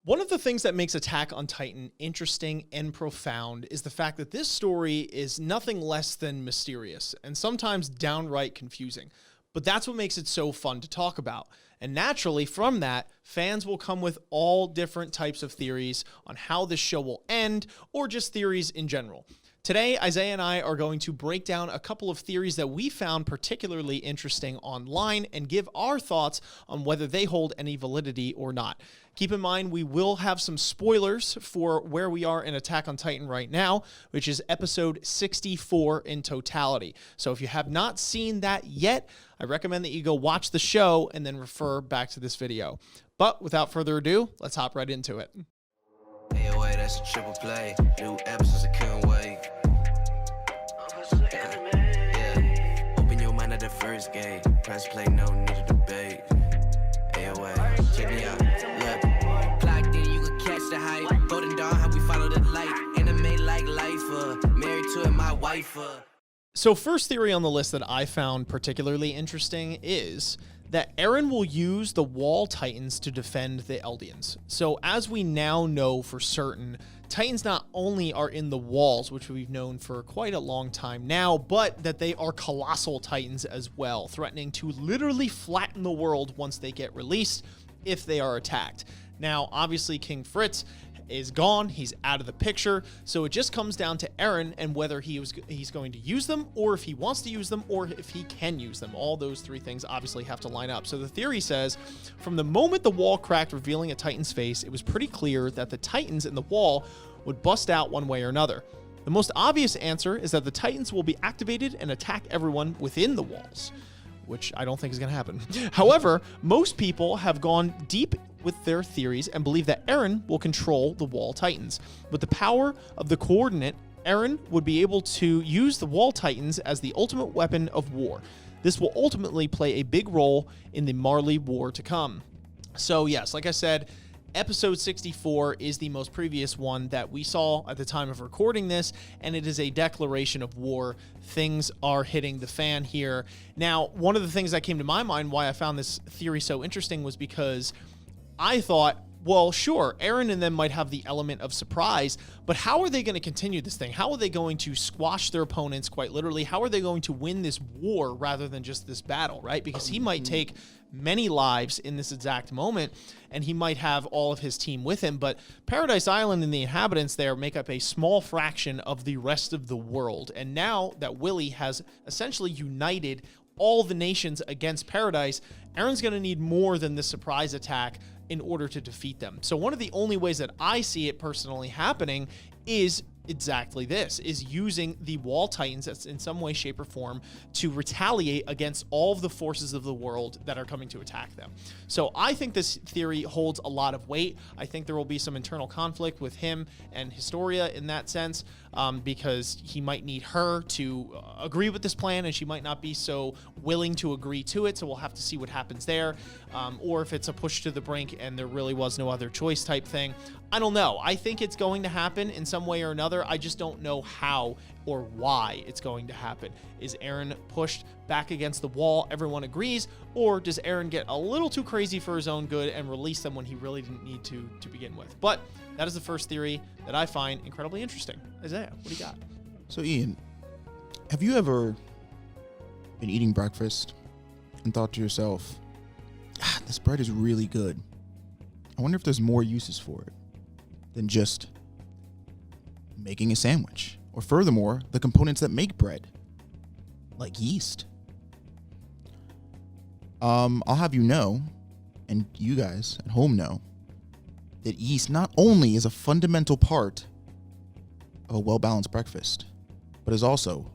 One of the things that makes Attack on Titan interesting and profound is the fact that this story is nothing less than mysterious and sometimes downright confusing. But that's what makes it so fun to talk about. And naturally, from that, fans will come with all different types of theories on how this show will end, or just theories in general. Today, Isaiah and I are going to break down a couple of theories that we found particularly interesting online and give our thoughts on whether they hold any validity or not. Keep in mind, we will have some spoilers for where we are in Attack on Titan right now, which is episode 64 in totality. So if you have not seen that yet, I recommend that you go watch the show and then refer back to this video. But without further ado, let's hop right into it. Hey, wait, that's a triple play. New episodes, I couldn't wait. Yeah, open your mind at the first gate. Press play, no need to debate. Hey, wait, check me out. Look, clocked in, you can catch the hype. Golden Dawn, how we follow the light. Anime like life, married to it, my wife. So first theory on the list that I found particularly interesting is that Eren will use the Wall Titans to defend the Eldians. So as we now know for certain, Titans not only are in the walls, which we've known for quite a long time now, but that they are colossal Titans as well, threatening to literally flatten the world once they get released if they are attacked. Now, obviously, King Fritz is gone. He's out of the picture. So it just comes down to Eren and whether he's going to use them, or if he wants to use them, or if he can use them. All those three things obviously have to line up. So the theory says, from the moment the wall cracked, revealing a Titan's face, it was pretty clear that the Titans in the wall would bust out one way or another. The most obvious answer is that the Titans will be activated and attack everyone within the walls, which I don't think is going to happen. However, most people have gone deep with their theories and believe that Eren will control the Wall Titans. With the power of the coordinate, Eren would be able to use the Wall Titans as the ultimate weapon of war. This will ultimately play a big role in the Marley War to come. So yes, like I said, episode 64 is the most previous one that we saw at the time of recording this, and it is a declaration of war. Things are hitting the fan here. Now, one of the things that came to my mind why I found this theory so interesting was because I thought, well, sure, Eren and them might have the element of surprise, but how are they going to continue this thing? How are they going to squash their opponents, quite literally? How are they going to win this war rather than just this battle, right? Because he might take many lives in this exact moment, and he might have all of his team with him, but Paradise Island and the inhabitants there make up a small fraction of the rest of the world. And now that Willie has essentially united all the nations against Paradise, Eren's going to need more than this surprise attack in order to defeat them. So one of the only ways that I see it personally happening is exactly this, is using the Wall Titans that's in some way, shape, or form to retaliate against all of the forces of the world that are coming to attack them. So I think this theory holds a lot of weight. I think there will be some internal conflict with him and Historia in that sense, because he might need her to agree with this plan, and she might not be so willing to agree to it. So we'll have to see what happens there, or if it's a push to the brink and there really was no other choice type thing. I don't know. I think it's going to happen in some way or another. I just don't know how or why it's going to happen. Is Eren pushed back against the wall, everyone agrees, or does Eren get a little too crazy for his own good and release them when he really didn't need to begin with? But that is the first theory that I find incredibly interesting. Isaiah, what do you got? So Ian, have you ever been eating breakfast and thought to yourself, this bread is really good. I wonder if there's more uses for it than just making a sandwich, or furthermore, the components that make bread, like yeast. I'll have you know, and you guys at home know, that yeast not only is a fundamental part of a well-balanced breakfast, but is also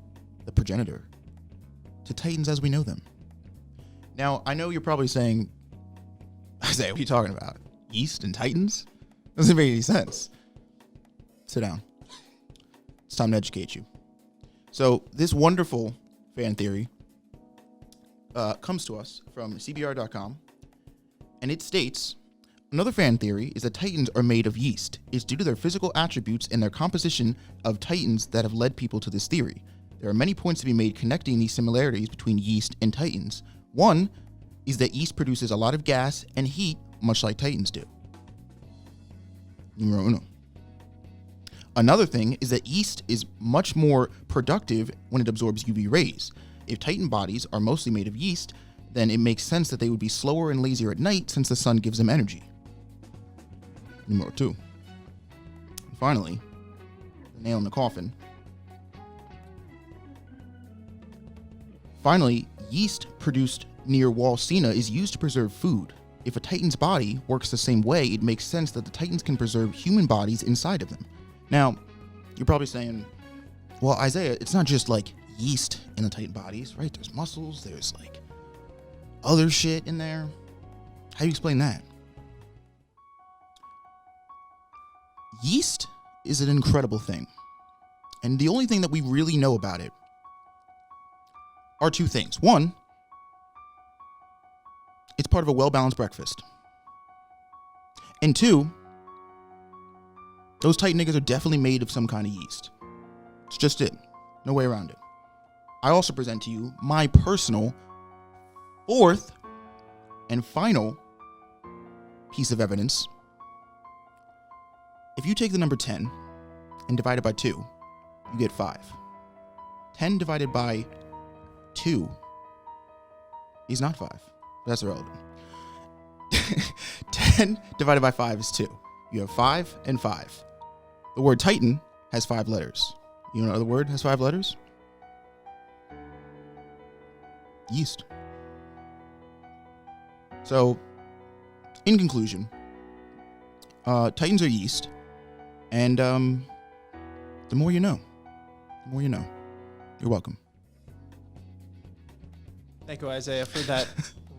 the progenitor to Titans as we know them. Now, I know you're probably saying, Isaiah, what are you talking about? Yeast and Titans? Doesn't make any sense. Sit down. It's time to educate you. So this wonderful fan theory comes to us from CBR.com, and it states, another fan theory is that Titans are made of yeast. It's due to their physical attributes and their composition of Titans that have led people to this theory. There are many points to be made connecting these similarities between yeast and Titans. One is that yeast produces a lot of gas and heat, much like Titans do. Numero uno. Another thing is that yeast is much more productive when it absorbs UV rays. If Titan bodies are mostly made of yeast, then it makes sense that they would be slower and lazier at night since the sun gives them energy. Numero two. And finally, the nail in the coffin. Finally, yeast produced near wall sena is used to preserve food. If a Titan's body works the same way, it makes sense that the Titans can preserve human bodies inside of them. Now, you're probably saying, well, Isaiah, it's not just like yeast in the Titan bodies, right? There's muscles, there's like other shit in there. How do you explain that? Yeast is an incredible thing. And the only thing that we really know about it are two things. One, it's part of a well-balanced breakfast. And two, those Titan niggas are definitely made of some kind of yeast. It's just it. No way around it. I also present to you my personal fourth and final piece of evidence. If you take the number 10 and divide it by 2, you get 5. 10 divided by 2 is not 5. That's irrelevant. 10 divided by 5 is 2. You have 5 and 5. The word Titan has 5 letters. You know what other word has 5 letters? Yeast. So, in conclusion, Titans are yeast, and the more you know. The more you know. You're welcome. Thank you, Isaiah, for that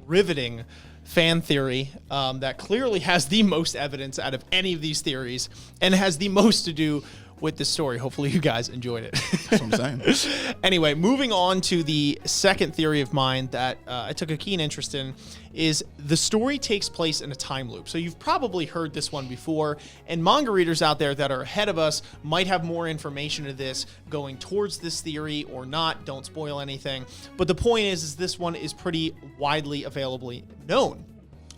riveting fan theory that clearly has the most evidence out of any of these theories and has the most to do with the story. Hopefully you guys enjoyed it. That's what I'm saying. Anyway, moving on to the second theory of mine that I took a keen interest in is the story takes place in a time loop. So you've probably heard this one before, and manga readers out there that are ahead of us might have more information to this going towards this theory or not. Don't spoil anything. But the point is this one is pretty widely availably known.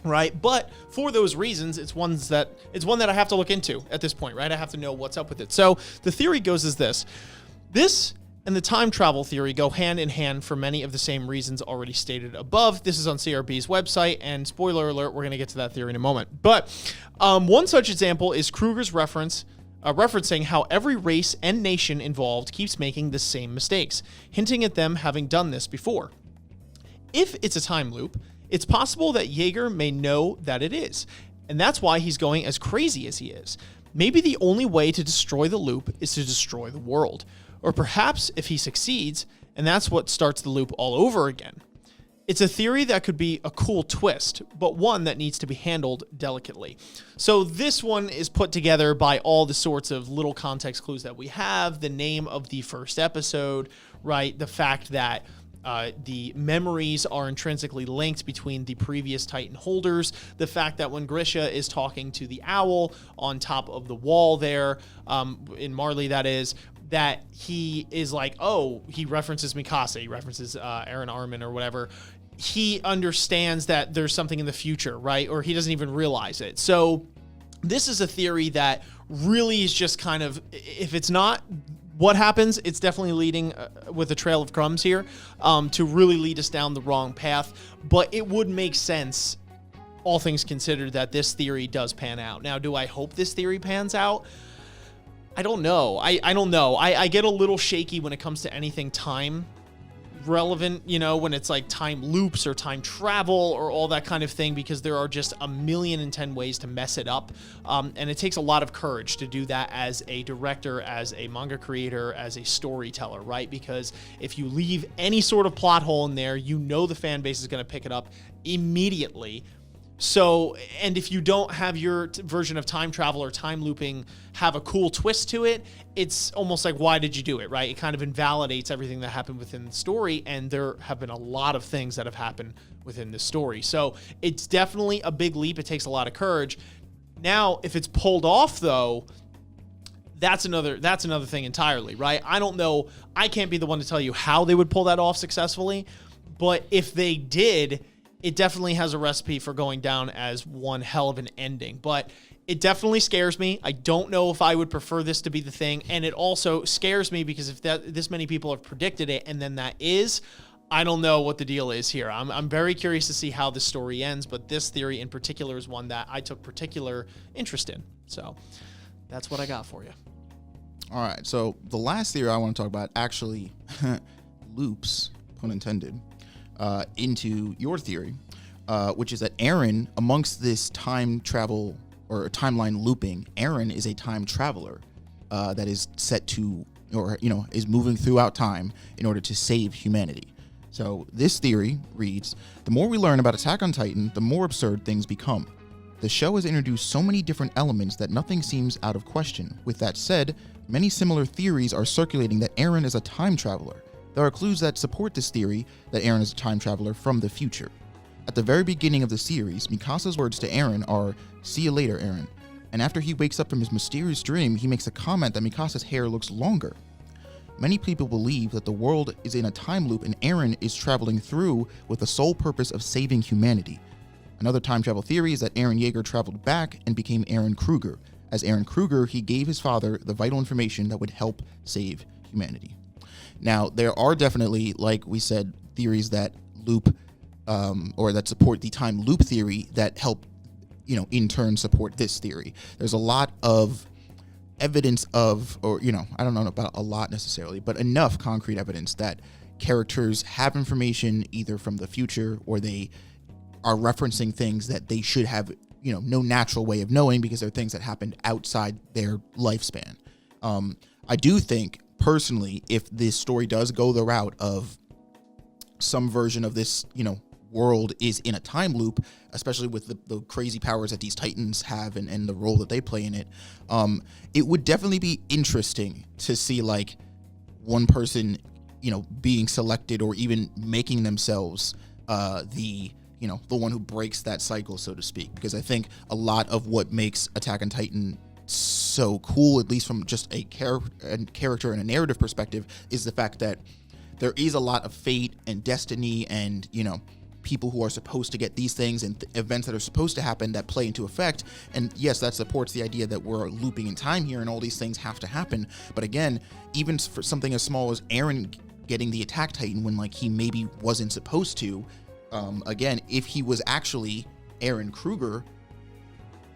Right, but for those reasons, it's one that I have to look into at this point, right? I have to know what's up with it. So the theory goes as this. This and the time travel theory go hand in hand for many of the same reasons already stated above. This is on CRB's website, and spoiler alert, we're going to get to that theory in a moment. But one such example is Kruger's referencing how every race and nation involved keeps making the same mistakes, hinting at them having done this before. If it's a time loop, it's possible that Jaeger may know that it is, and that's why he's going as crazy as he is. Maybe the only way to destroy the loop is to destroy the world. Or perhaps if he succeeds, and that's what starts the loop all over again. It's a theory that could be a cool twist, but one that needs to be handled delicately. So this one is put together by all the sorts of little context clues that we have, the name of the first episode, right? The fact that the memories are intrinsically linked between the previous Titan holders. The fact that when Grisha is talking to the owl on top of the wall there, in Marley that is, that he is like, oh, he references Mikasa, he references Eren Armin or whatever. He understands that there's something in the future, right? Or he doesn't even realize it. So this is a theory that really is just kind of, if it's not what happens, it's definitely leading with a trail of crumbs here to really lead us down the wrong path. But it would make sense, all things considered, that this theory does pan out. Now, do I hope this theory pans out? I don't know. I don't know. I get a little shaky when it comes to anything time relevant, you know, when it's like time loops or time travel or all that kind of thing, because there are just 1,000,010 ways to mess it up. And it takes a lot of courage to do that as a director, as a manga creator, as a storyteller, right? Because if you leave any sort of plot hole in there, you know the fan base is going to pick it up immediately. So, and if you don't have your version of time travel or time looping have a cool twist to it, it's almost like, why did you do it, right? It kind of invalidates everything that happened within the story, and there have been a lot of things that have happened within this story. So it's definitely a big leap. It takes a lot of courage. Now, if it's pulled off, though, that's another thing entirely, right? I don't know. I can't be the one to tell you how they would pull that off successfully, but if they did, it definitely has a recipe for going down as one hell of an ending. But It definitely scares me. I don't know if I would prefer this to be the thing. And it also scares me because if this many people have predicted it and then that is, I don't know what the deal is here. I'm very curious to see how this story ends, but this theory in particular is one that I took particular interest in. So that's what I got for you. All right, so the last theory I want to talk about actually loops, pun intended, into your theory, which is that Eren, amongst this time travel or timeline looping, Eren is a time traveler that is set to, or is moving throughout time in order to save humanity. So this theory reads, the more we learn about Attack on Titan, the more absurd things become. The show has introduced so many different elements that nothing seems out of question. With that said, many similar theories are circulating that Eren is a time traveler. There are clues that support this theory that Eren is a time traveler from the future. At the very beginning of the series, Mikasa's words to Eren are, "See you later, Eren." And after he wakes up from his mysterious dream, he makes a comment that Mikasa's hair looks longer. Many people believe that the world is in a time loop and Eren is traveling through with the sole purpose of saving humanity. Another time travel theory is that Eren Yeager traveled back and became Eren Kruger. As Eren Kruger, he gave his father the vital information that would help save humanity. Now, there are definitely, like we said, theories that loop or that support the time loop theory that help, in turn support this theory. There's a lot of evidence of, or, I don't know about a lot necessarily, but enough concrete evidence that characters have information either from the future or they are referencing things that they should have, no natural way of knowing because they're things that happened outside their lifespan. I do think, personally, if this story does go the route of some version of this, world is in a time loop, especially with the crazy powers that these Titans have and the role that they play in it, it would definitely be interesting to see like one person, being selected or even making themselves the one who breaks that cycle, so to speak. Because I think a lot of what makes Attack on Titan so cool, at least from just a character and a narrative perspective, is the fact that there is a lot of fate and destiny and, people who are supposed to get these things and events that are supposed to happen that play into effect. And yes, that supports the idea that we're looping in time here and all these things have to happen. But again, even for something as small as Eren getting the Attack Titan when like he maybe wasn't supposed to, again, if he was actually Eren Kruger,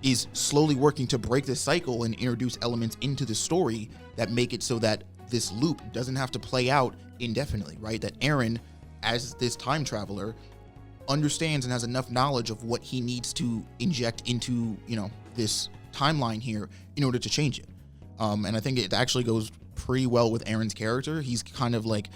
is slowly working to break this cycle and introduce elements into the story that make it so that this loop doesn't have to play out indefinitely, right? That Eren, as this time traveler, understands and has enough knowledge of what he needs to inject into, this timeline here in order to change it. And I think it actually goes pretty well with Eren's character. He's kind of like,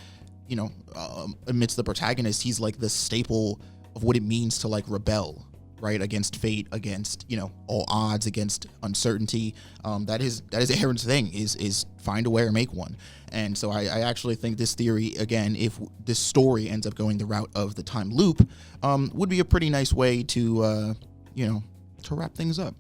amidst the protagonists, he's like the staple of what it means to like rebel, right, against fate, against all odds, against uncertainty. That is Eren's thing, is find a way or make one. And so I actually think this theory, again, if this story ends up going the route of the time loop, would be a pretty nice way to to wrap things up.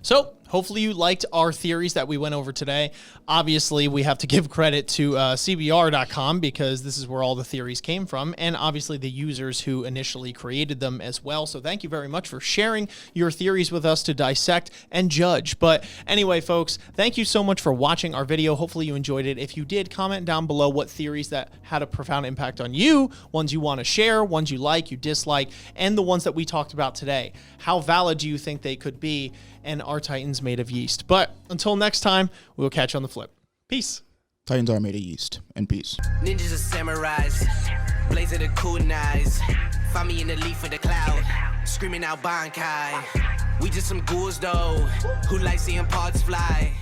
So hopefully you liked our theories that we went over today. Obviously, we have to give credit to CBR.com because this is where all the theories came from, and obviously the users who initially created them as well. So thank you very much for sharing your theories with us to dissect and judge. But anyway, folks, thank you so much for watching our video. Hopefully you enjoyed it. If you did, comment down below what theories that had a profound impact on you, ones you want to share, ones you like, you dislike, and the ones that we talked about today. How valid do you think they could be? And are Titans made of yeast? But until next time, we'll catch you on the flip. Peace. Titans are made of yeast. And peace. Ninjas are samurais, blaze of the kunais. Find me in the leaf of the cloud, screaming out Bankai. We just some ghouls though, who like seeing parts fly.